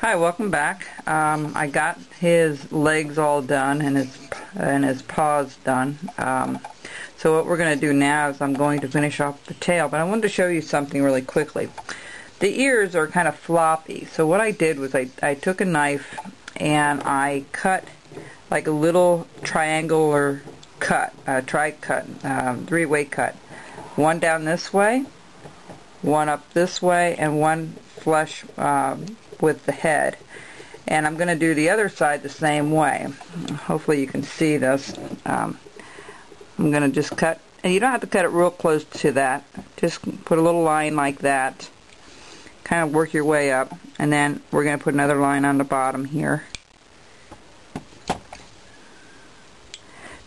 Hi, welcome back. I got his legs all done and his paws done. So what we're going to do now is I'm going to finish off the tail, but I wanted to show you something really quickly. The ears are kind of floppy, so what I did was I took a knife and I cut like a little triangular cut, tri-cut, three-way cut. One down this way, one up this way, and one flush with the head. And I'm going to do the other side the same way. Hopefully you can see this. I'm going to just cut, and you don't have to cut it real close to that. Just put a little line like that. Kind of work your way up, and then we're going to put another line on the bottom here.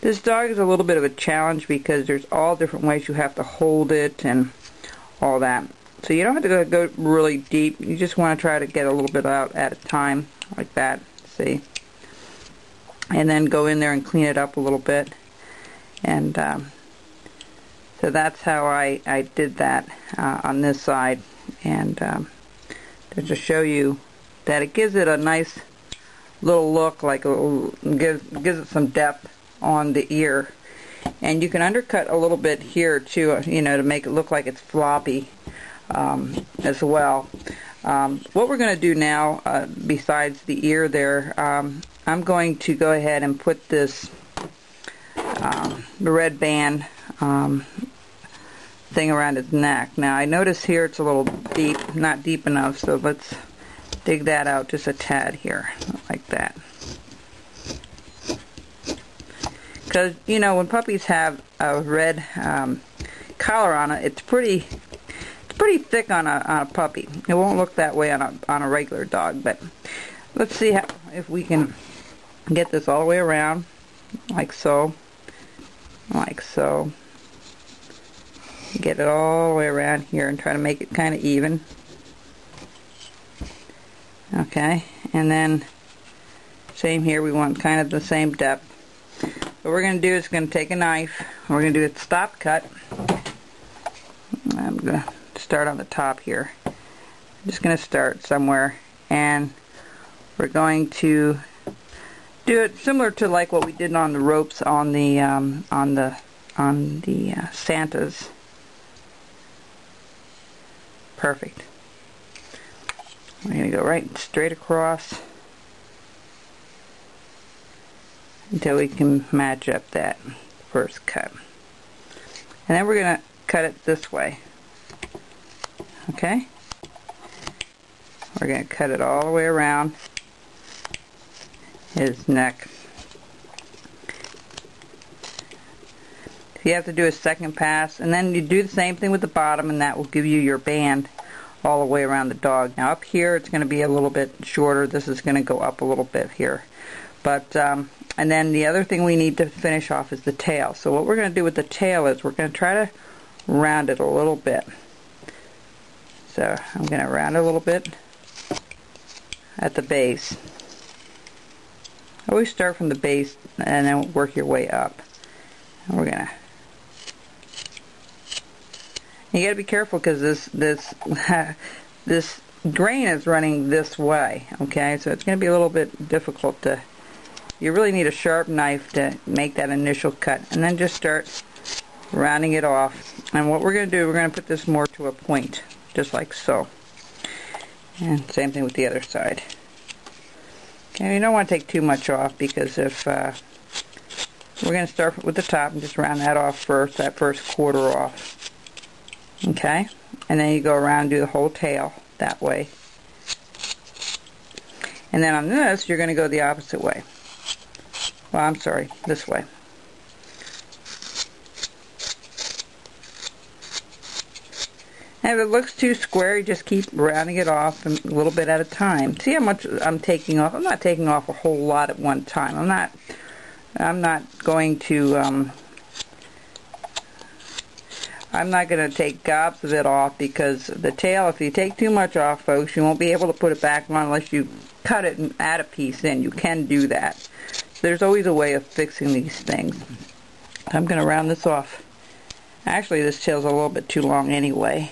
This dog is a little bit of a challenge because there's all different ways you have to hold it and all that. So you don't have to go really deep. You just want to try to get a little bit out at a time, like that. See? And then go in there and clean it up a little bit. And so that's how I did that on this side. And to show you that it gives it a nice little look, like gives it some depth on the ear. And you can undercut a little bit here too, you know, to make it look like it's floppy as well. What we're going to do now, besides the ear there, I'm going to go ahead and put this red band thing around his neck. Now I notice here it's a little deep, not deep enough, so let's dig that out just a tad here, like that. Because, you know, when puppies have a red collar on it, it's pretty thick on a puppy. It won't look that way on a regular dog, but let's see if we can get this all the way around, like so, like so. Get it all the way around here and try to make it kind of even. Okay, and then same here, we want kind of the same depth. What we're going to do is going to take a knife, we're going to do a stop cut. I'm going to start on the top here. I'm just going to start somewhere, and we're going to do it similar to like what we did on the ropes on the Santas. Perfect. We're going to go right straight across until we can match up that first cut. And then we're going to cut it this way. Okay? We're going to cut it all the way around his neck. So you have to do a second pass, and then you do the same thing with the bottom, and that will give you your band all the way around the dog. Now up here it's going to be a little bit shorter. This is going to go up a little bit here. But and then the other thing we need to finish off is the tail. So what we're going to do with the tail is we're going to try to round it a little bit. So I'm going to round it a little bit at the base. Always start from the base and then work your way up. And we're going to... You got to be careful because this grain is running this way. Okay, so it's going to be a little bit difficult to... You really need a sharp knife to make that initial cut, and then just start rounding it off. And what we're going to do, we're going to put this more to a point, just like so. And same thing with the other side. Okay, you don't want to take too much off, because if we're going to start with the top and just round that off first, that first quarter off. Okay, and then you go around and do the whole tail that way. And then on this, you're going to go the opposite way. Well, I'm sorry, this way. And if it looks too square, you just keep rounding it off a little bit at a time. See how much I'm taking off? I'm not taking off a whole lot at one time. I'm not going to take gobs of it off, because the tail, if you take too much off, folks, you won't be able to put it back on unless you cut it and add a piece in. You can do that. There's always a way of fixing these things. I'm going to round this off. Actually, this tail's a little bit too long anyway.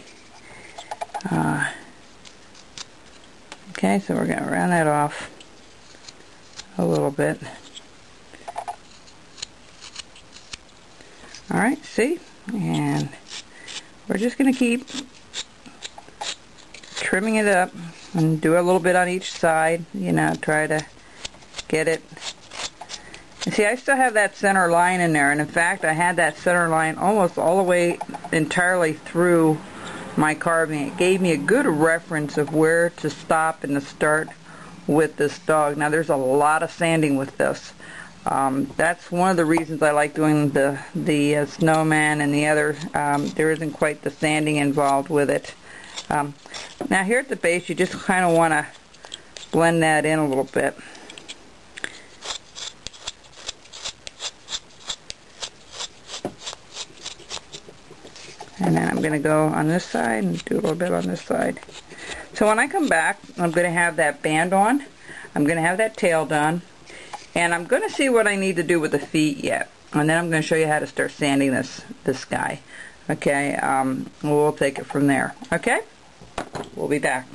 Okay, so we're going to round that off a little bit. Alright, see? And we're just going to keep trimming it up and do a little bit on each side, you know, try to get it. And see, I still have that center line in there, and in fact I had that center line almost all the way entirely through my carving. It gave me a good reference of where to stop and to start with this dog. Now there's a lot of sanding with this. That's one of the reasons I like doing the snowman and the other. There isn't quite the sanding involved with it. Now here at the base, you just kind of want to blend that in a little bit. And then I'm going to go on this side and do a little bit on this side. So when I come back, I'm going to have that band on. I'm going to have that tail done. And I'm going to see what I need to do with the feet yet. And then I'm going to show you how to start sanding this guy. Okay, we'll take it from there. Okay? We'll be back.